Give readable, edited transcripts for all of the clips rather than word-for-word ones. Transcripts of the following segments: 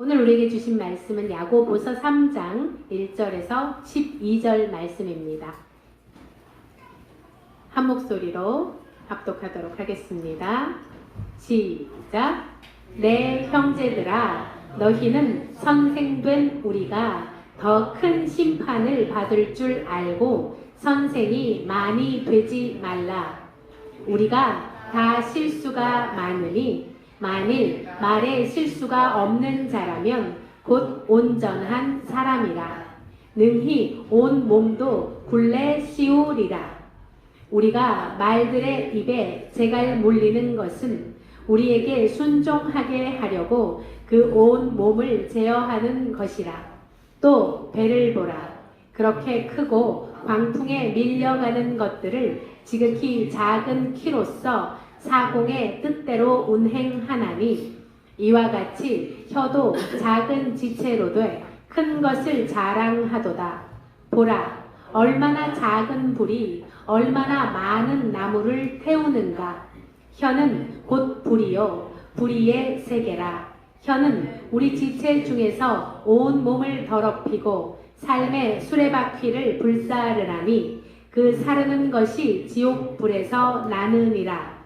오늘 우리에게 주신 말씀은 야고보서 3장 1절에서 12절 말씀입니다. 한 목소리로 합독하도록 하겠습니다. 시작. 내 형제들아, 너희는 선생된 우리가 더 큰 심판을 받을 줄 알고 선생이 많이 되지 말라. 우리가 다 실수가 많으니 만일 말에 실수가 없는 자라면 곧 온전한 사람이라. 능히 온 몸도 굴레 씌우리라. 우리가 말들의 입에 재갈 물리는 것은 우리에게 순종하게 하려고 그 온 몸을 제어하는 것이라. 또 배를 보라. 그렇게 크고 광풍에 밀려가는 것들을 지극히 작은 키로서 사공의 뜻대로 운행하나니 이와 같이 혀도 작은 지체로 돼 큰 것을 자랑하도다. 보라, 얼마나 작은 불이 얼마나 많은 나무를 태우는가. 혀는 곧 불이요 불의의 세계라. 혀는 우리 지체 중에서 온 몸을 더럽히고 삶의 수레바퀴를 불사르나니 그 사르는 것이 지옥불에서 나느니라.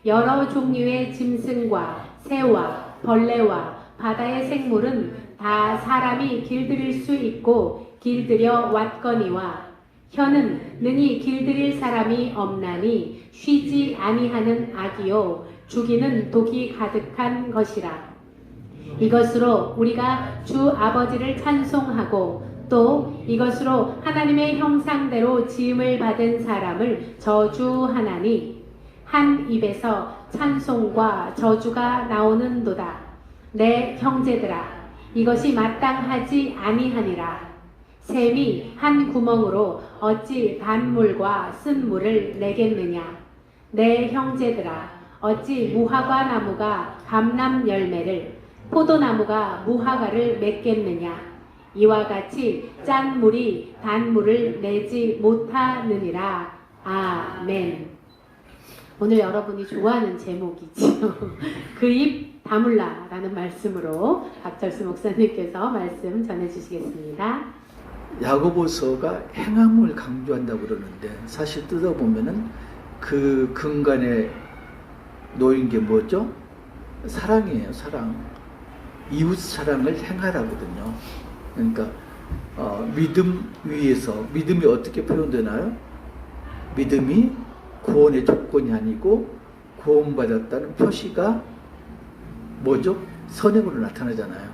여러 종류의 짐승과 새와 벌레와 바다의 생물은 다 사람이 길들일 수 있고 길들여 왔거니와 혀는 능히 길들일 사람이 없나니 쉬지 아니하는 악이요 죽이는 독이 가득한 것이라. 이것으로 우리가 주 아버지를 찬송하고 또 이것으로 하나님의 형상대로 지음을 받은 사람을 저주하나니 한 입에서 찬송과 저주가 나오는도다. 내 형제들아, 이것이 마땅하지 아니하니라. 샘이 한 구멍으로 어찌 단물과 쓴물을 내겠느냐. 내 형제들아, 어찌 무화과 나무가 감람 열매를, 포도나무가 무화과를 맺겠느냐. 이와 같이 짠 물이 단물을 내지 못하느니라. 아멘. 오늘 여러분이 좋아하는 제목이지요. 그 입 다물라 라는 말씀으로 박철수 목사님께서 말씀 전해주시겠습니다. 야고보서가 행함을 강조한다고 그러는데 사실 뜯어보면은 그 근간에 놓인 게 뭐죠? 사랑이에요. 사랑. 이웃 사랑을 행하라거든요. 그러니까 믿음 위에서, 믿음이 어떻게 표현되나요? 믿음이 구원의 조건이 아니고 구원받았다는 표시가 뭐죠? 선행으로 나타나잖아요.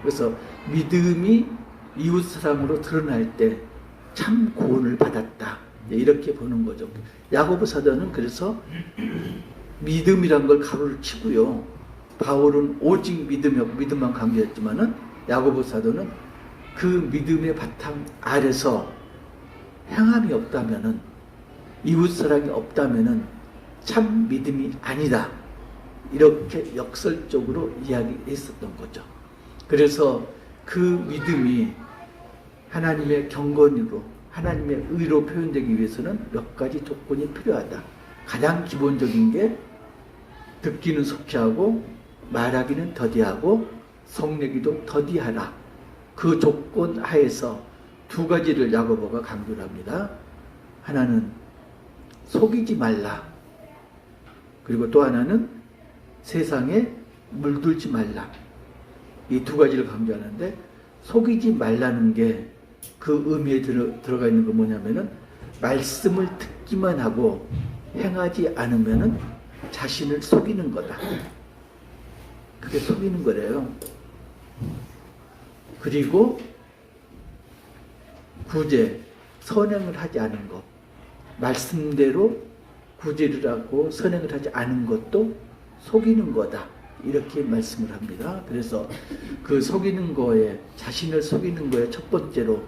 그래서 믿음이 이웃 사랑으로 드러날 때 참 구원을 받았다. 이렇게 보는 거죠. 야고보 사도는 그래서 믿음이란 걸 가로를 치고요. 바울은 오직 믿음만 강조했지만은 야고보 사도는 그 믿음의 바탕 아래서 행함이 없다면은, 이웃 사랑이 없다면은 참 믿음이 아니다. 이렇게 역설적으로 이야기했었던 거죠. 그래서 그 믿음이 하나님의 경건으로, 하나님의 의로 표현되기 위해서는 몇 가지 조건이 필요하다. 가장 기본적인 게 듣기는 속히하고 말하기는 더디하고 성내기도 더디하라. 그 조건 하에서 두 가지를 야고보가 강조를 합니다. 하나는 속이지 말라. 그리고 또 하나는 세상에 물들지 말라. 이 두 가지를 강조하는데, 속이지 말라는 게 그 의미에 들어가 있는 건 뭐냐면은 말씀을 듣기만 하고 행하지 않으면은 자신을 속이는 거다. 그게 속이는 거래요. 그리고 구제, 선행을 하지 않은 것, 말씀대로 구제를 하고 선행을 하지 않은 것도 속이는 거다. 이렇게 말씀을 합니다. 그래서 그 속이는 거에, 자신을 속이는 거에 첫 번째로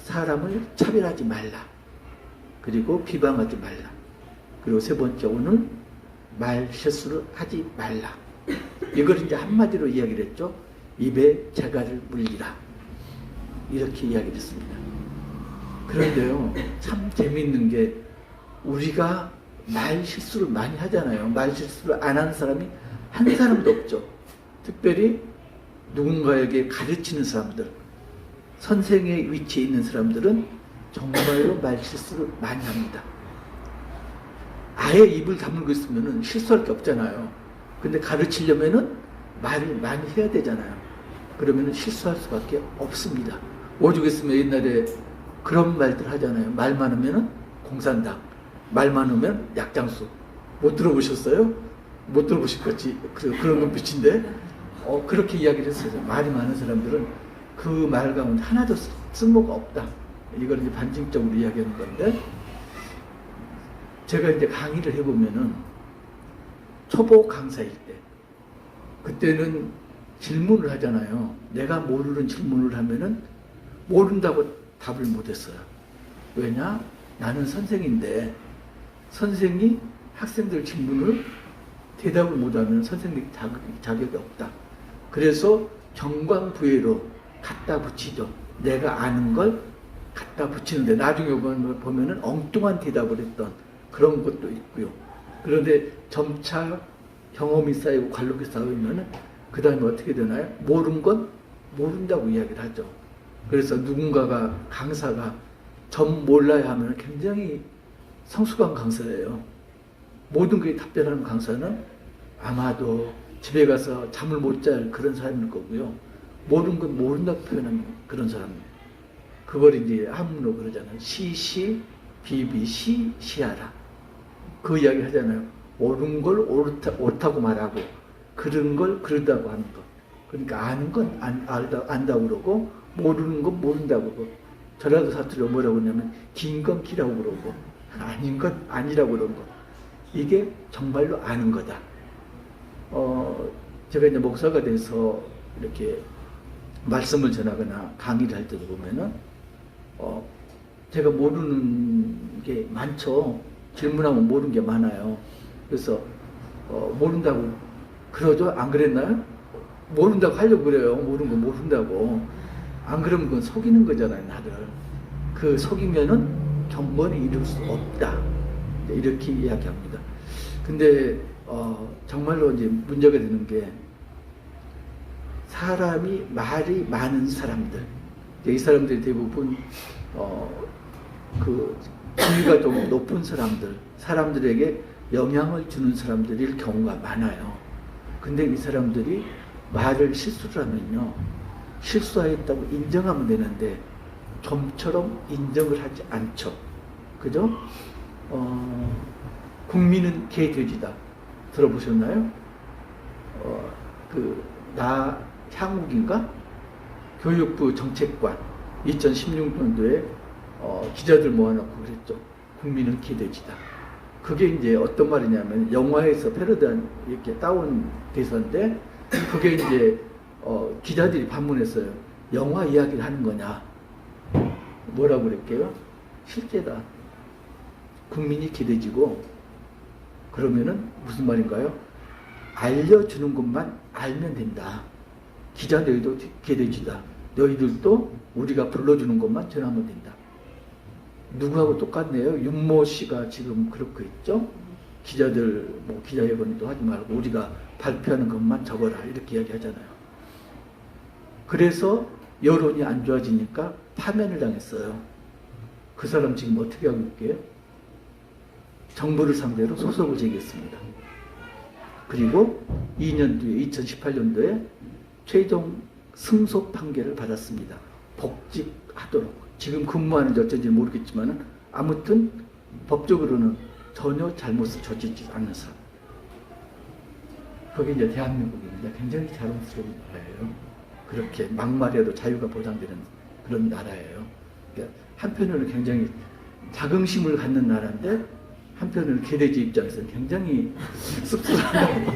사람을 차별하지 말라. 그리고 비방하지 말라. 그리고 세 번째, 오늘 말 실수를 하지 말라. 이걸 이제 한마디로 이야기를 했죠. 입에 재갈을 물리라. 이렇게 이야기를 했습니다. 그런데요, 참 재미있는 게 우리가 말 실수를 많이 하잖아요. 말 실수를 안 하는 사람이 한 사람도 없죠. 특별히 누군가에게 가르치는 사람들, 선생의 위치에 있는 사람들은 정말로 말실수를 많이 합니다. 아예 입을 다물고 있으면 실수할 게 없잖아요. 근데 가르치려면은 말을 많이 해야 되잖아요. 그러면 실수할 수밖에 없습니다. 오죽했으면 옛날에 그런 말들 하잖아요. 말 많으면 공산당, 말 많으면 약장수. 못 들어보셨어요? 못 들어보실 거지. 그런 눈빛인데 그렇게 이야기를 했어요. 말이 많은 사람들은 그 말 가운데 하나도 쓸모가 없다. 이걸 이제 반증적으로 이야기하는 건데, 제가 이제 강의를 해보면은 초보 강사일 때, 그때는 질문을 하잖아요. 내가 모르는 질문을 하면은 모른다고 답을 못했어요. 왜냐? 나는 선생인데 선생이 학생들 질문을 대답을 못하면 선생님 자격이 없다. 그래서 경광부회로 갖다 붙이죠. 내가 아는 걸 갖다 붙이는데 나중에 보면은 엉뚱한 대답을 했던 그런 것도 있고요. 그런데 점차 경험이 쌓이고 관록이 쌓이면은 그 다음에 어떻게 되나요? 모르는 건 모른다고 이야기를 하죠. 그래서 누군가가 강사가 전 몰라야 하면 굉장히 성숙한 강사예요. 모든 게 답변하는 강사는 아마도 집에 가서 잠을 못 잘 그런 사람일 거고요. 모르는 건 모른다고 표현하는 그런 사람이에요. 그걸 이제 한문으로 그러잖아요. 시시, 비비시, 시하라. 그 이야기 하잖아요. 옳은 걸 옳다고 말하고, 그른 걸 그르다고 하는 것. 그러니까 아는 건 안다고 그러고, 모르는 건 모른다고 그러고, 전라도 사투리로 뭐라고 하냐면, 긴 건 기라고 그러고, 아닌 건 아니라고 그런 거. 이게 정말로 아는 거다. 제가 이제 목사가 돼서 이렇게 말씀을 전하거나 강의를 할 때도 보면은, 제가 모르는 게 많죠. 질문하면 모르는 게 많아요. 그래서, 모른다고 그러죠? 안 그랬나요? 모른다고 하려고 그래요. 모르는 거 모른다고. 안 그러면 그건 속이는 거잖아요, 나를. 그 속이면은 경건에 이룰 수 없다. 이렇게 이야기합니다. 근데, 정말로 이제 문제가 되는 게, 사람이 말이 많은 사람들, 이 사람들이 대부분 그 지위가 좀 높은 사람들, 사람들에게 영향을 주는 사람들일 경우가 많아요. 근데 이 사람들이 말을 실수를 하면요, 실수하였다고 인정하면 되는데 좀처럼 인정을 하지 않죠. 그죠? 국민은 개 돼지다. 들어보셨나요? 향욱인가? 교육부 정책관 2016년도에 기자들 모아놓고 그랬죠. 국민은 개돼지다. 그게 이제 어떤 말이냐면 영화에서 패러디한 이렇게 따온 대사인데, 그게 이제 기자들이 반문했어요. 영화 이야기를 하는 거냐? 뭐라고 그랬게요? 실제다. 국민이 개돼지고, 그러면은 무슨 말인가요? 알려주는 것만 알면 된다. 기자 너희도 개돼지다. 너희들도 우리가 불러주는 것만 전하면 된다. 누구하고 똑같네요. 윤모 씨가 지금 그렇게 있죠. 기자들 기자회견도 하지 말고 우리가 발표하는 것만 적어라 이렇게 이야기하잖아요. 그래서 여론이 안 좋아지니까 파면을 당했어요. 그 사람 지금 어떻게 하고 있게요? 정부를 상대로 소송을 제기했습니다. 그리고 2년 뒤에 2018년도에 최종 승소 판결을 받았습니다. 복직하도록. 지금 근무하는지 어쩐지 모르겠지만 아무튼 법적으로는 전혀 잘못을 저지르지 않는 사람. 그게 이제 대한민국입니다. 굉장히 자랑스러운 나라예요. 그렇게 막말해도 자유가 보장되는 그런 나라예요. 그러니까 한편으로는 굉장히 자긍심을 갖는 나라인데, 한편으로는 개돼지 입장에서는 굉장히 씁쓸하고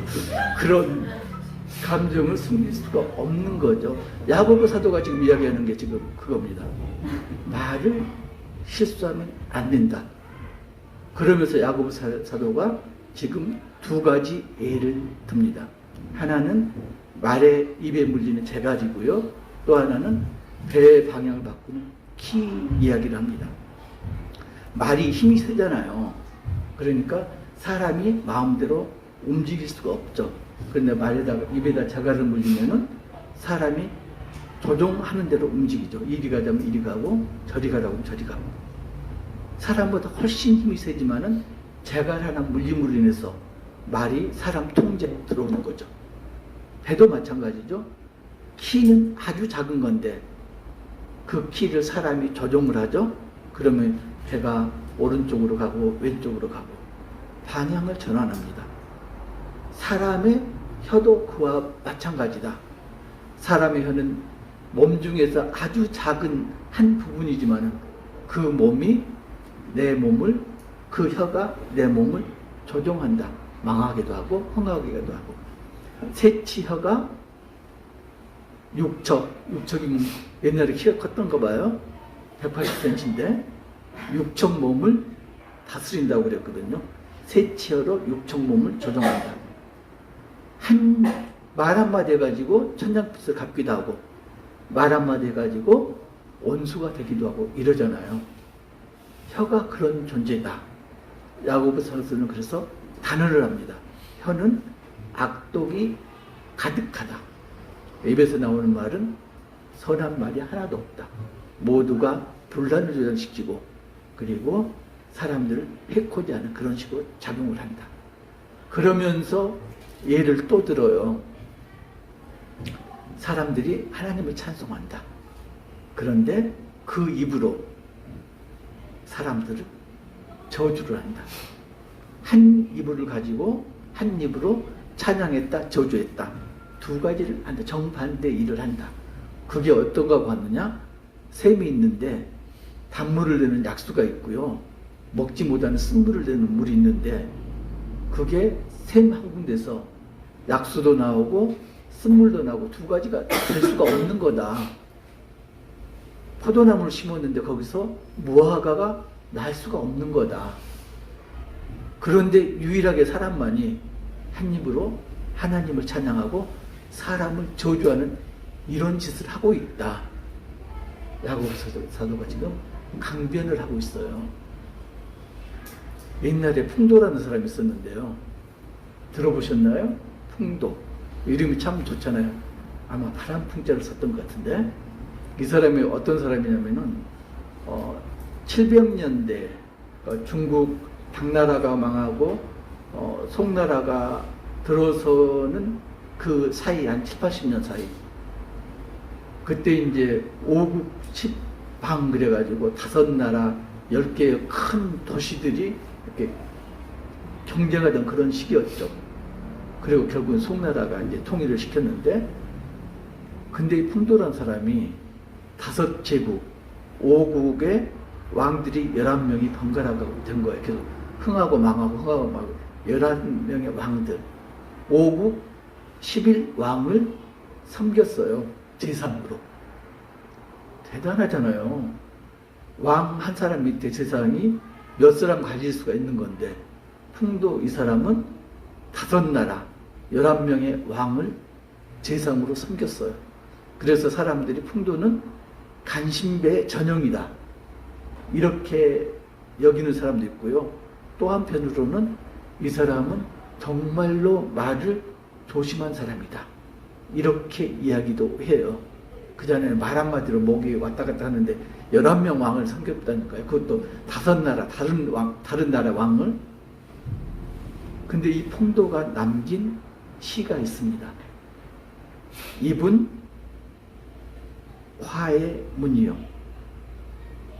그런 감정을 숨길 수가 없는 거죠. 야고보 사도가 지금 이야기하는 게 지금 그겁니다. 말을 실수하면 안 된다. 그러면서 야고보 사도가 지금 두 가지 예를 듭니다. 하나는 말에 입에 물리는 재갈이고요. 또 하나는 배의 방향을 바꾸는 키 이야기를 합니다. 말이 힘이 세잖아요. 그러니까 사람이 마음대로 움직일 수가 없죠. 그런데 말에다가 입에다 자갈을 물리면은 사람이 조종하는 대로 움직이죠. 이리 가자면 이리 가고 저리 가라고 하면 저리 가고. 사람보다 훨씬 힘이 세지만은 재갈 하나 물림으로 인해서 말이 사람 통제에 들어오는 거죠. 배도 마찬가지죠. 키는 아주 작은 건데 그 키를 사람이 조종을 하죠. 그러면 배가 오른쪽으로 가고 왼쪽으로 가고 방향을 전환합니다. 사람의 혀도 그와 마찬가지다. 사람의 혀는 몸 중에서 아주 작은 한 부분이지만 그 몸이 내 몸을, 그 혀가 내 몸을 조종한다. 망하기도 하고 흥하기도 하고. 새치혀가 육척이 옛날에 키가 컸던 거 봐요. 180cm인데 육척 몸을 다스린다고 그랬거든요. 새치혀로 육척 몸을 조종한다. 말 한마디 해가지고 천냥빚을 갚기도 하고 말 한마디 해가지고 원수가 되기도 하고 이러잖아요. 혀가 그런 존재다. 야고보 서서는 그래서 단언을 합니다. 혀는 악독이 가득하다. 입에서 나오는 말은 선한 말이 하나도 없다. 모두가 분란을 조장시키고 그리고 사람들을 해코지 하는 그런 식으로 작용을 한다. 그러면서 예를 또 들어요. 사람들이 하나님을 찬송한다. 그런데 그 입으로 사람들을 저주를 한다. 한 입을 가지고 한 입으로 찬양했다, 저주했다. 두 가지를 한다. 정반대 일을 한다. 그게 어떤가 하느냐? 샘이 있는데 단물을 내는 약수가 있고요. 먹지 못하는 쓴물을 내는 물이 있는데 그게 샘 한 군데서 약수도 나오고 쓴물도 나오고 두 가지가 될 수가 없는 거다. 포도나무를 심었는데 거기서 무화과가 날 수가 없는 거다. 그런데 유일하게 사람만이 한 입으로 하나님을 찬양하고 사람을 저주하는 이런 짓을 하고 있다. 야고보 사도가 지금 강변을 하고 있어요. 옛날에 풍도라는 사람이 있었는데요. 들어보셨나요? 풍도. 이름이 참 좋잖아요. 아마 바람풍자를 썼던 것 같은데 이 사람이 어떤 사람이냐면은 700년대 중국 당나라가 망하고 송나라가 들어서는 그 사이 한 7, 80년 사이 그때 이제 5국 10방 그래가지고 5나라 10개의 큰 도시들이 이렇게 경쟁하던 그런 시기였죠. 그리고 결국은 송나라가 이제 통일을 시켰는데 근데 이 풍도란 사람이 5제국 5국의 왕들이 11명이 번갈아가 된 거예요. 계속 흥하고 망하고 흥하고 망하고 11명의 왕들 5국 11왕을 섬겼어요. 제상으로. 대단하잖아요. 왕 한 사람 밑에 제상이 몇 사람 가질 수가 있는 건데 풍도 이 사람은 5나라 11명의 왕을 제상으로 섬겼어요. 그래서 사람들이 풍도는 간신배의 전형이다. 이렇게 여기는 사람도 있고요. 또 한편으로는 이 사람은 정말로 말을 조심한 사람이다. 이렇게 이야기도 해요. 그 전에 말 한마디로 목이 왔다 갔다 하는데 11명 왕을 섬겼다니까요. 그것도 5나라, 다른 나라 왕을. 근데 이 풍도가 남긴 시가 있습니다. 입은 화의 문이요.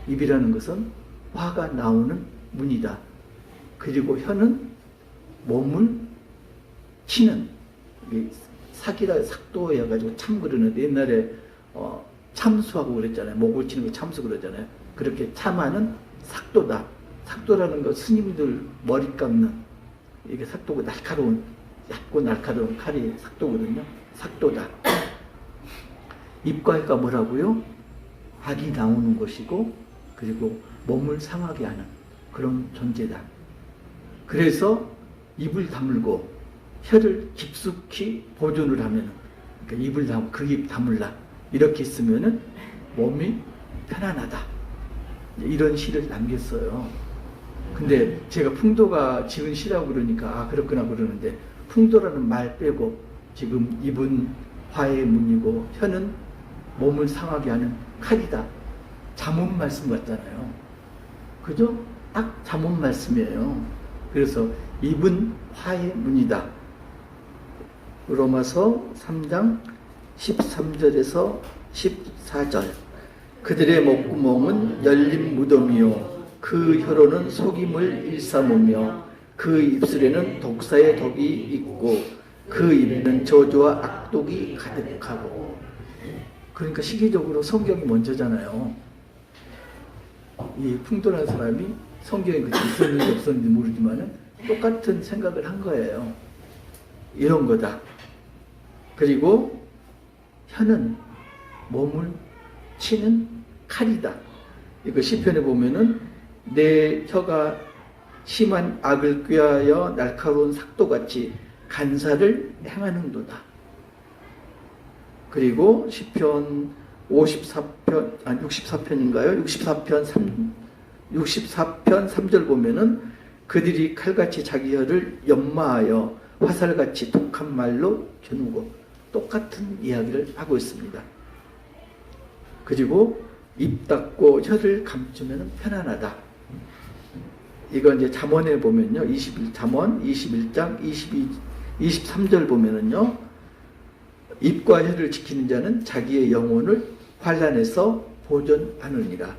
입이라는 것은 화가 나오는 문이다. 그리고 혀는 몸을 치는 사기라 삭도여가지고 참 그러는데 옛날에 참수하고 그랬잖아요. 목을 치는 거 참수 그러잖아요. 그렇게 참하는 삭도다. 삭도라는 거 스님들 머리 깎는 이게 삭도고 날카로운 얇고 날카로운 칼이 삭도거든요. 삭도다. 입과 혀가 뭐라고요? 악이 나오는 것이고 그리고 몸을 상하게 하는 그런 존재다. 그래서 입을 다물고 혀를 깊숙이 보존을 하면 그러니까 입을 다물고 그 입 다물라 이렇게 있으면은 몸이 편안하다. 이런 시를 남겼어요. 근데 제가 풍도가 지은 시라고 그러니까 아 그렇구나 그러는데 풍도라는 말 빼고 지금 입은 화해의 문이고 혀는 몸을 상하게 하는 칼이다. 잠언 말씀 같잖아요. 그죠? 딱 잠언 말씀이에요. 그래서 입은 화해의 문이다. 로마서 3장 13절에서 14절. 그들의 목구멍은 열린 무덤이요 그 혀로는 속임을 일삼으며 그 입술에는 독사의 독이 있고 그 입에는 저주와 악독이 가득하고. 그러니까 시기적으로 성경이 먼저잖아요. 이 풍도란 사람이 성경에 그때 있었는지 없었는지 모르지만 똑같은 생각을 한 거예요. 이런 거다. 그리고 혀는 몸을 치는 칼이다. 이거 시편에 보면은 내 혀가 심한 악을 꾀하여 날카로운 삭도같이 간사를 행하는도다. 그리고 시편 64편인가요? 64편 3절 보면은 그들이 칼같이 자기 혀를 연마하여 화살같이 독한 말로 겨누고. 똑같은 이야기를 하고 있습니다. 그리고 입 닫고 혀를 감추면 편안하다. 이건 이제 잠언에 보면요. 잠언 21장 23절 보면은요. 입과 혀를 지키는 자는 자기의 영혼을 환난에서 보존하느니라.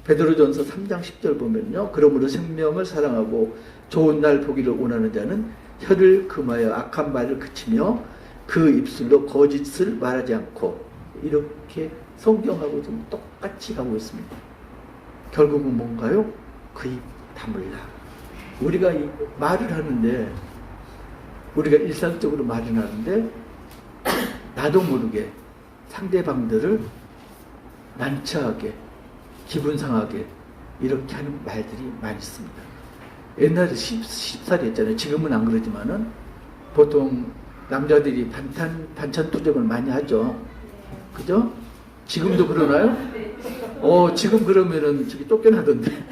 베드로전서 3장 10절 보면요. 그러므로 생명을 사랑하고 좋은 날 보기를 원하는 자는 혀를 금하여 악한 말을 그치며 그 입술로 거짓을 말하지 않고. 이렇게 성경하고 좀 똑같이 가고 있습니다. 결국은 뭔가요? 그 입 다물라. 우리가 이 말을 하는데, 우리가 일상적으로 말을 하는데 나도 모르게 상대방들을 난처하게, 기분 상하게 이렇게 하는 말들이 많이 있습니다. 옛날에 쉽사리 했잖아요. 지금은 안 그러지만은 보통 남자들이 반찬 투정을 많이 하죠. 그죠? 지금도 그러나요? 지금 그러면은 저기 쫓겨나던데.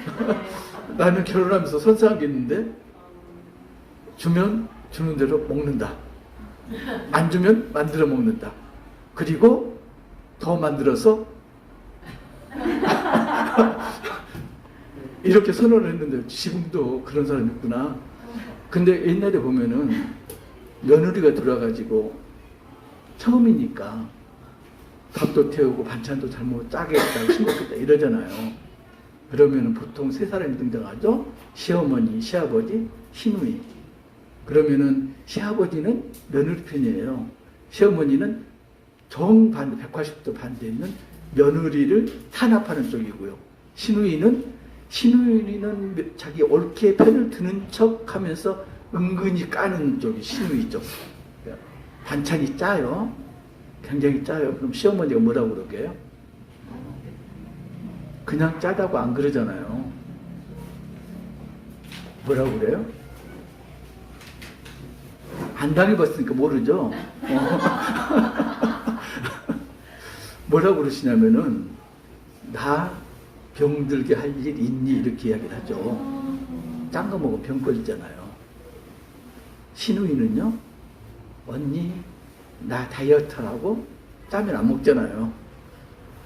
나는 결혼하면서 선사한 게 있는데, 주면 주는 대로 먹는다. 안 주면 만들어 먹는다. 그리고 더 만들어서 이렇게 선언을 했는데 지금도 그런 사람이 있구나. 근데 옛날에 보면은 며느리가 들어와가지고 처음이니까 밥도 태우고 반찬도 잘못 짜게 했다, 싱겁겠다 이러잖아요. 그러면은 보통 세 사람이 등장하죠. 시어머니, 시아버지, 시누이. 그러면은 시아버지는 며느리 편이에요. 시어머니는 정반대, 180도 반대에 있는 며느리를 탄압하는 쪽이고요. 시누이는 자기 옳게 편을 드는 척 하면서 은근히 까는 쪽이 시누이 쪽. 반찬이 짜요. 굉장히 짜요. 그럼 시어머니가 뭐라고 그러게요? 그냥 짜다고 안 그러잖아요. 뭐라고 그래요? 안 당해봤으니까 모르죠? 뭐라고 그러시냐면은, 나 병들게 할 일 있니? 이렇게 이야기를 하죠. 짠 거 먹으면 병 걸리잖아요. 시누이는요, 언니, 나 다이어트 하고 짜면 안 먹잖아요.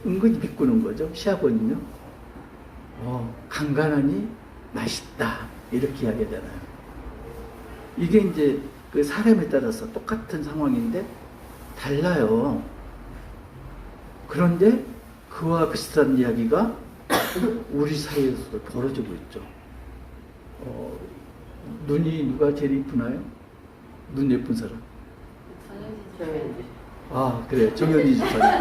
은근히 비꾸는 거죠. 시아버지는요, 간간하니 맛있다. 이렇게 이야기하잖아요. 이게 이제 그 사람에 따라서 똑같은 상황인데 달라요. 그런데 그와 비슷한 이야기가 우리 사이에서도 벌어지고 있죠. 눈이 누가 제일 이쁘나요? 눈 예쁜 사람? 그래, 정현지 집사님.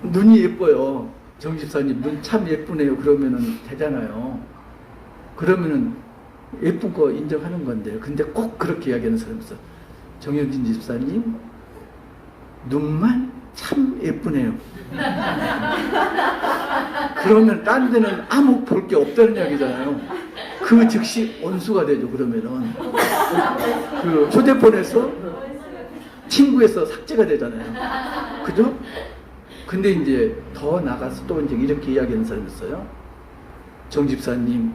눈이 예뻐요. 정 집사님 눈 참 예쁘네요. 그러면은 되잖아요. 그러면은 예쁜 거 인정하는 건데, 근데 꼭 그렇게 이야기하는 사람이 있어. 정현진 집사님 눈만 참 예쁘네요. 그러면 딴 데는 아무 볼 게 없다는 이야기잖아요. 그 즉시 온수가 되죠. 그러면은 그 휴대폰에서 친구에서 삭제가 되잖아요. 그죠? 근데 이제 더 나가서 또 이제 이렇게 이야기하는 사람이 있어요. 정 집사님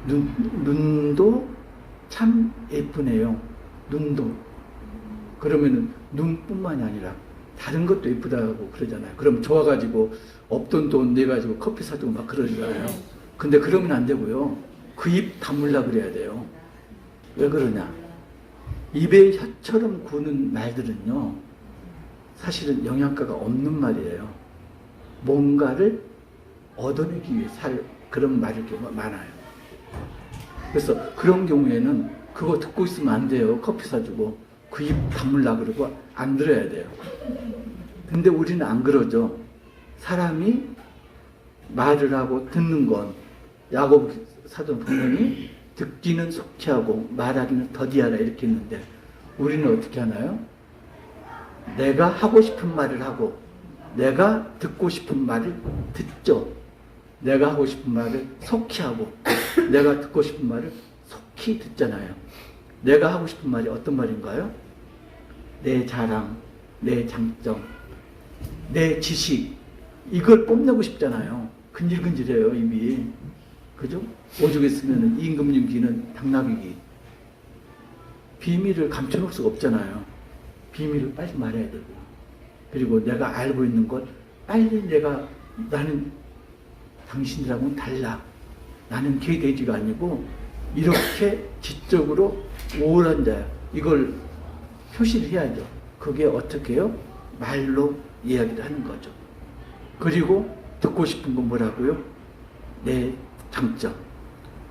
눈도 참 예쁘네요. 눈도. 그러면은 눈뿐만이 아니라 다른 것도 예쁘다고 그러잖아요. 그럼 좋아가지고 없던 돈 내가지고 커피 사주고 막 그러잖아요. 근데 그러면 안 되고요. 그 입 다물라 그래야 돼요. 왜 그러냐? 입에 혀처럼 구는 말들은요, 사실은 영양가가 없는 말이에요. 뭔가를 얻어내기 위해 그런 말이 많아요. 그래서 그런 경우에는 그거 듣고 있으면 안 돼요. 커피 사주고 그 입 다물라 그러고 안 들어야 돼요. 근데 우리는 안 그러죠. 사람이 말을 하고 듣는 건 야고보 사도 분명히 듣기는 속히 하고 말하기는 더디하라 이렇게 했는데 우리는 어떻게 하나요? 내가 하고 싶은 말을 하고 내가 듣고 싶은 말을 듣죠. 내가 하고 싶은 말을 속히 하고 내가 듣고 싶은 말을 속히 듣잖아요. 내가 하고 싶은 말이 어떤 말인가요? 내 자랑, 내 장점, 내 지식, 이걸 뽐내고 싶잖아요. 근질근질해요, 입이. 그죠? 오죽 했으면 임금님기는 당나귀기. 비밀을 감춰놓을 수가 없잖아요. 비밀을 빨리 말해야 되고. 그리고 내가 알고 있는 걸 빨리 나는 당신들하고는 달라. 나는 개돼지가 아니고 이렇게 지적으로 우월한 자야. 이걸 표시를 해야죠. 그게 어떻게 해요? 말로 이야기를 하는 거죠. 그리고 듣고 싶은 건 뭐라고요? 내 장점.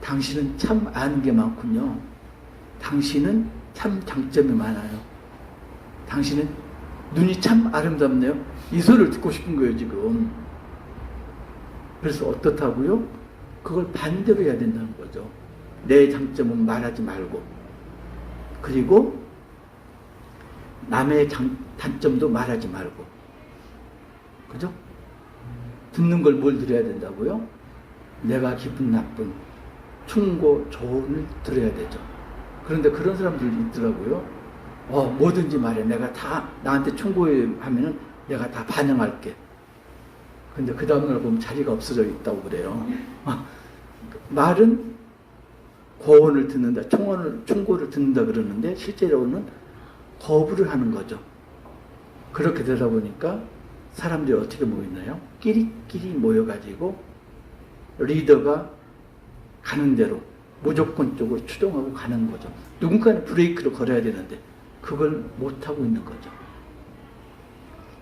당신은 참 아는 게 많군요. 당신은 참 장점이 많아요. 당신은 눈이 참 아름답네요. 이 소리를 듣고 싶은 거예요, 지금. 그래서 어떻다고요? 그걸 반대로 해야 된다는 거죠. 내 장점은 말하지 말고. 그리고 남의 단점도 말하지 말고. 그죠? 듣는 걸 뭘 들어야 된다고요? 내가 기분 나쁜 충고 조언을 들어야 되죠. 그런데 그런 사람들이 있더라고요. 뭐든지 말해. 내가 다 나한테 충고하면은 내가 다 반영할게. 근데 그 다음날 보면 자리가 없어져 있다고 그래요. 말은 고언을 듣는다, 충고를 듣는다 그러는데 실제로는 거부를 하는 거죠. 그렇게 되다 보니까 사람들이 어떻게 모이나요? 끼리끼리 모여가지고 리더가 가는 대로 무조건적으로 추종하고 가는 거죠. 누군가는 브레이크를 걸어야 되는데 그걸 못하고 있는 거죠.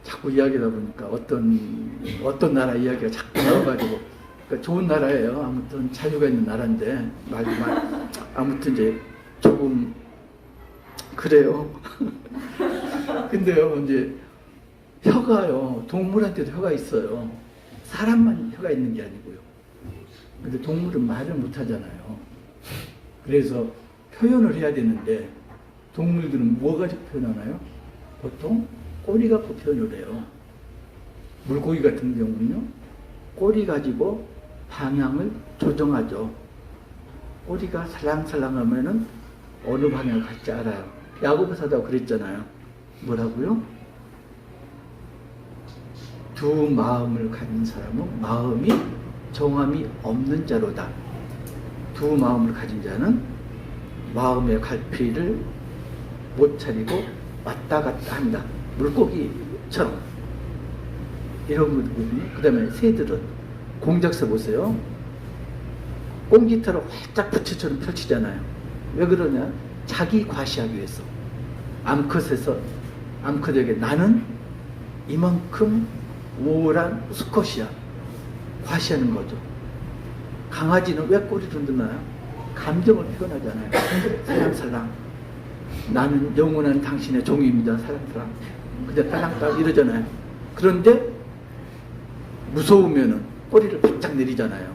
자꾸 이야기하다 보니까 어떤 나라 이야기가 자꾸 나와가지고, 그러니까 좋은 나라예요. 아무튼 자유가 있는 나라인데, 아무튼 이제 조금, 그래요. 근데요, 이제 혀가요, 동물한테도 혀가 있어요. 사람만 혀가 있는 게 아니고요. 근데 동물은 말을 못 하잖아요. 그래서 표현을 해야 되는데, 동물들은 뭐 가지고 표현하나요? 보통 꼬리 갖고 표현을 해요. 물고기 같은 경우는요, 꼬리 가지고 방향을 조정하죠. 꼬리가 살랑살랑하면은 어느 방향을 갈지 알아요. 야고보 사도가 그랬잖아요. 뭐라고요? 두 마음을 가진 사람은 마음이 정함이 없는 자로다. 두 마음을 가진 자는 마음의 갈피를 못 차리고 왔다 갔다 한다. 물고기처럼 이런 거거든요. 그 다음에 새들은 공작새 보세요. 꽁기털을 활짝 부채처럼 펼치잖아요. 왜 그러냐? 자기 과시하기 위해서. 암컷에게 나는 이만큼 우월한 수컷이야. 과시하는 거죠. 강아지는 왜 꼬리를 흔드나요? 감정을 표현하잖아요. 살랑살랑. 나는 영원한 당신의 종입니다. 살랑살랑. 그냥 딸랑딸랑 이러잖아요. 그런데 무서우면은 꼬리를 바짝 내리잖아요.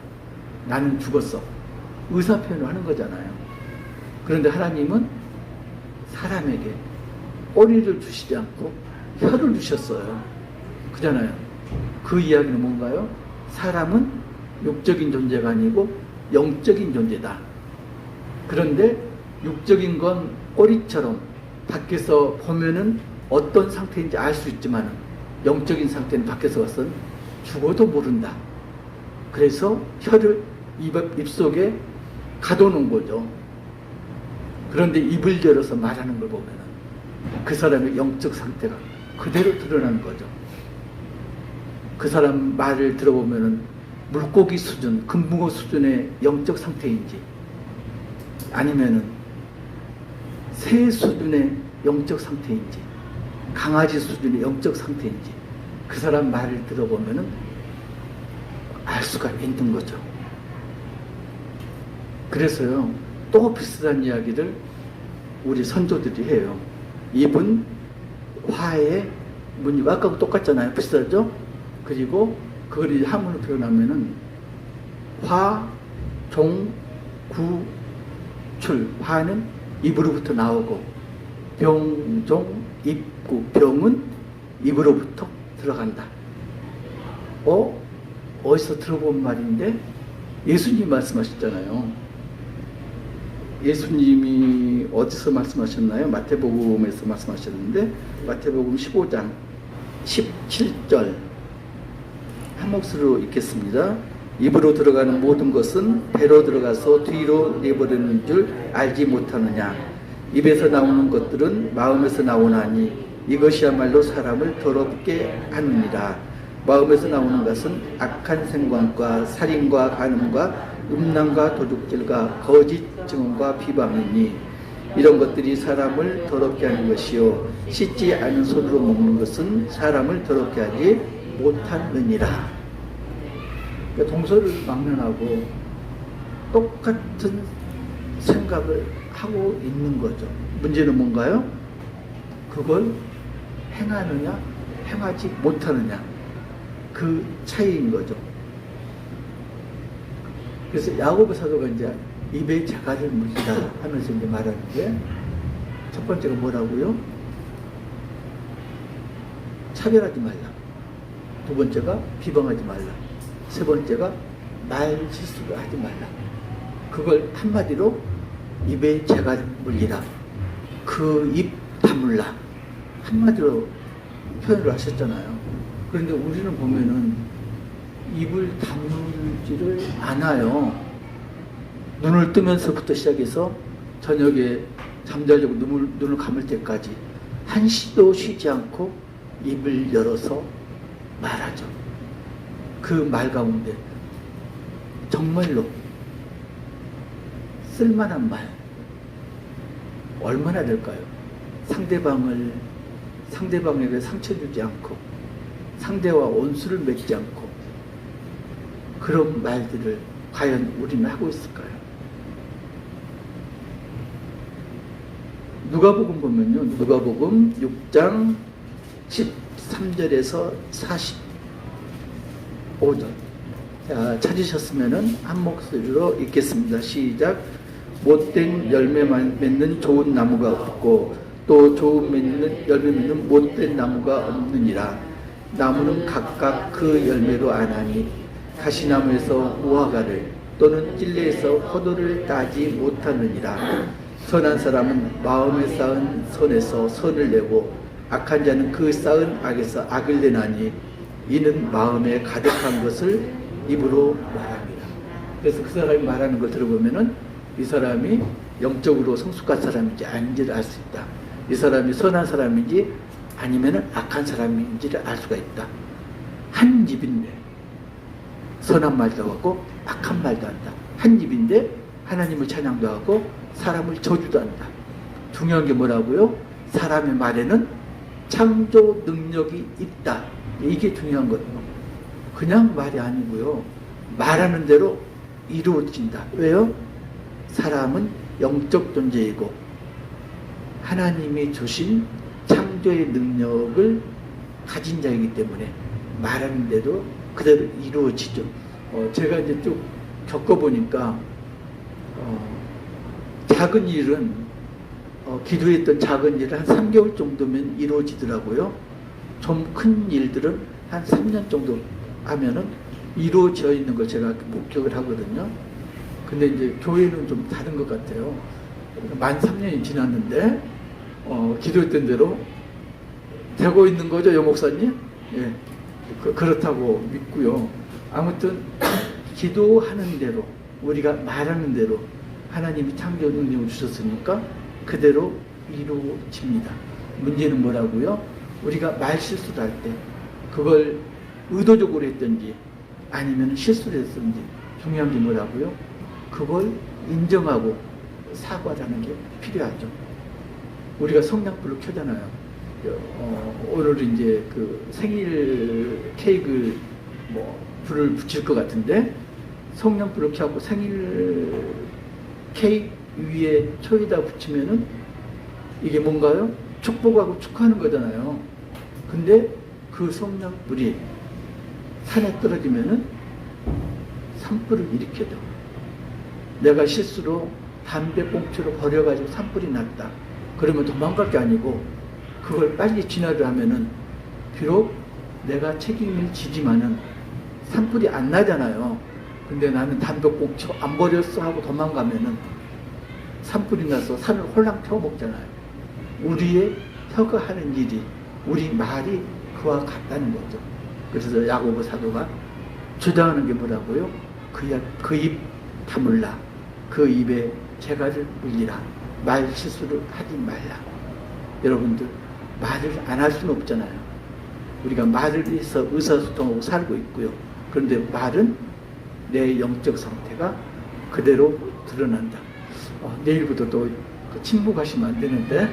나는 죽었어. 의사표현을 하는 거잖아요. 그런데 하나님은 사람에게 꼬리를 주시지 않고 혀를 주셨어요. 그잖아요. 그 이야기는 뭔가요? 사람은 육적인 존재가 아니고 영적인 존재다. 그런데 육적인 건 꼬리처럼 밖에서 보면은 어떤 상태인지 알 수 있지만 영적인 상태는 밖에서 와서는 죽어도 모른다. 그래서 혀를 입속에 가둬놓은 거죠. 그런데 입을 열어서 말하는 걸 보면은 그 사람의 영적 상태가 그대로 드러나는 거죠. 그 사람 말을 들어보면은 물고기 수준, 금붕어 수준의 영적 상태인지 아니면은 새 수준의 영적 상태인지 강아지 수준의 영적 상태인지 그 사람 말을 들어보면은 알 수가 있는 거죠. 그래서요, 또 비슷한 이야기를 우리 선조들이 해요. 입은 화의 문이고, 아까하고 똑같잖아요. 비슷하죠? 그리고 그걸 이제 한문으로 표현하면은 화, 종, 구, 출. 화는 입으로부터 나오고, 병, 종, 입구. 병은 입으로부터 들어간다. 어디서 들어본 말인데 예수님 말씀하셨잖아요. 예수님이 어디서 말씀하셨나요? 마태복음에서 말씀하셨는데 마태복음 15장 17절 한 목소리로 읽겠습니다. 입으로 들어가는 모든 것은 배로 들어가서 뒤로 내버리는 줄 알지 못하느냐. 입에서 나오는 것들은 마음에서 나오나니 이것이야말로 사람을 더럽게 하느니라. 마음에서 나오는 것은 악한 생각과 살인과 간음과 음란과 도둑질과 거짓 증언과 비방이니 이런 것들이 사람을 더럽게 하는 것이요 씻지 않은 손으로 먹는 것은 사람을 더럽게 하지 못하느니라. 그러니까 동서를 막론하고 똑같은 생각을 하고 있는 거죠. 문제는 뭔가요? 그걸 행하느냐 행하지 못하느냐, 그 차이인 거죠. 그래서 야고보 사도가 이제 입에 자갈을 물리라 하면서 이제 말하는데, 첫 번째가 뭐라고요? 차별하지 말라. 두 번째가 비방하지 말라. 세 번째가 말 실수를 하지 말라. 그걸 한마디로 입에 자갈 물리라. 그 입 다물라. 한마디로 표현을 하셨잖아요. 그런데 우리는 보면은 입을 다물지를 않아요. 눈을 뜨면서부터 시작해서 저녁에 잠자려고 눈을 감을 때까지 한시도 쉬지 않고 입을 열어서 말하죠. 그 말 가운데 정말로 쓸만한 말 얼마나 될까요? 상대방에게 상처 주지 않고 상대와 온수를 맺지 않고 그런 말들을 과연 우리는 하고 있을까요? 누가복음 보면요, 누가복음 6장 13절에서 45절. 자, 찾으셨으면은 한 목소리로 읽겠습니다. 시작. 못된 열매만 맺는 좋은 나무가 없고 또 좋은 열매 맺는 못된 나무가 없느니라. 나무는 각각 그 열매로 아나니 가시나무에서 무화과를 또는 찔레에서 포도를 따지 못하느니라. 선한 사람은 마음에 쌓은 선에서 선을 내고 악한 자는 그 쌓은 악에서 악을 내나니 이는 마음에 가득한 것을 입으로 말합니다. 그래서 그 사람이 말하는 걸 들어보면은 이 사람이 영적으로 성숙한 사람인지 아닌지를 알 수 있다. 이 사람이 선한 사람인지 아니면은 악한 사람인지를 알 수가 있다. 한 입인데 선한 말도 하고 악한 말도 한다. 한 입인데 하나님을 찬양도 하고 사람을 저주도 한다. 중요한 게 뭐라고요? 사람의 말에는 창조 능력이 있다. 이게 중요한 거예요. 그냥 말이 아니고요. 말하는 대로 이루어진다. 왜요? 사람은 영적 존재이고 하나님이 주신 창조의 능력을 가진 자이기 때문에 말하는 대로 그대로 이루어지죠. 제가 이제 쭉 겪어보니까 작은 일은 기도했던 작은 일은 한 3개월 정도면 이루어지더라고요. 좀 큰 일들은 한 3년 정도 하면은 이루어져 있는 걸 제가 목격을 하거든요. 근데 이제 교회는 좀 다른 것 같아요. 만 3년이 지났는데 기도했던 대로 되고 있는 거죠, 여 목사님? 예, 그렇다고 믿고요. 아무튼 기도하는 대로 우리가 말하는 대로 하나님이 창조 능력을 주셨으니까 그대로 이루어집니다. 문제는 뭐라고요? 우리가 말 실수를 할 때 그걸 의도적으로 했든지 아니면 실수를 했든지 중요한 게 뭐라고요? 그걸 인정하고 사과를 하는 게 필요하죠. 우리가 성냥불을 켜잖아요. 오늘 이제 그 생일 케이크를 뭐 불을 붙일 것 같은데 성냥불을 켜고 생일 케이크 위에 초에다 붙이면은 이게 뭔가요? 축복하고 축하하는 거잖아요. 근데 그 성냥불이 산에 떨어지면은 산불을 일으켜줘. 내가 실수로 담배꽁초로 버려가지고 산불이 났다. 그러면 도망갈 게 아니고 그걸 빨리 진화를 하면은 비록 내가 책임을 지지만은 산불이 안 나잖아요. 근데 나는 담배꽁초 안 버렸어 하고 도망가면은 산불이 나서 산을 홀랑 태워먹잖아요. 우리의 혀가 하는 일이, 우리 말이 그와 같다는 거죠. 그래서 야고보 사도가 주장하는 게 뭐라고요? 그 입 다물라. 그 입에 재갈을 물리라. 말 실수를 하지 말라. 여러분들 말을 안 할 수는 없잖아요. 우리가 말을 해서 의사소통하고 살고 있고요. 그런데 말은 내 영적 상태가 그대로 드러난다. 내일부터 또 침묵하시면 안 되는데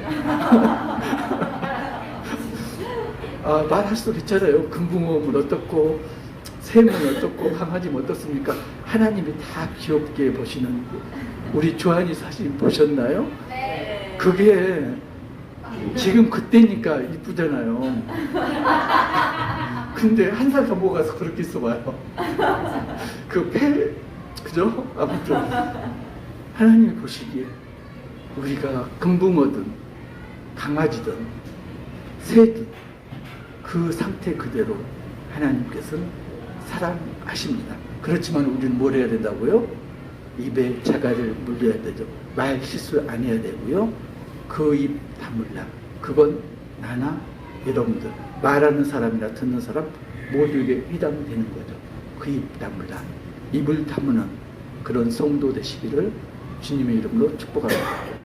말할 수도 있잖아요. 금붕어음은 어떻고 샘은 어떻고 강아지는 어떻습니까? 하나님이 다 귀엽게 보시는 우리 주한이 사진 보셨나요? 네. 그게 지금 그때니까 이쁘잖아요. 근데 한 살 더 먹어서 그렇게 써봐요. 그죠? 아무튼 하나님이 보시기에 우리가 금붕어든 강아지든 새든 그 상태 그대로 하나님께서는 사랑하십니다. 그렇지만 우리는 뭘 해야 된다고요? 입에 자갈을 물려야 되죠. 말 실수 안 해야 되고요. 그 입 다물라. 그건 나나 여러분들 말하는 사람이나 듣는 사람 모두에게 해당되는 거죠. 그 입 다물라. 입을 다무는 그런 성도 되시기를 주님의 이름으로 축복합니다.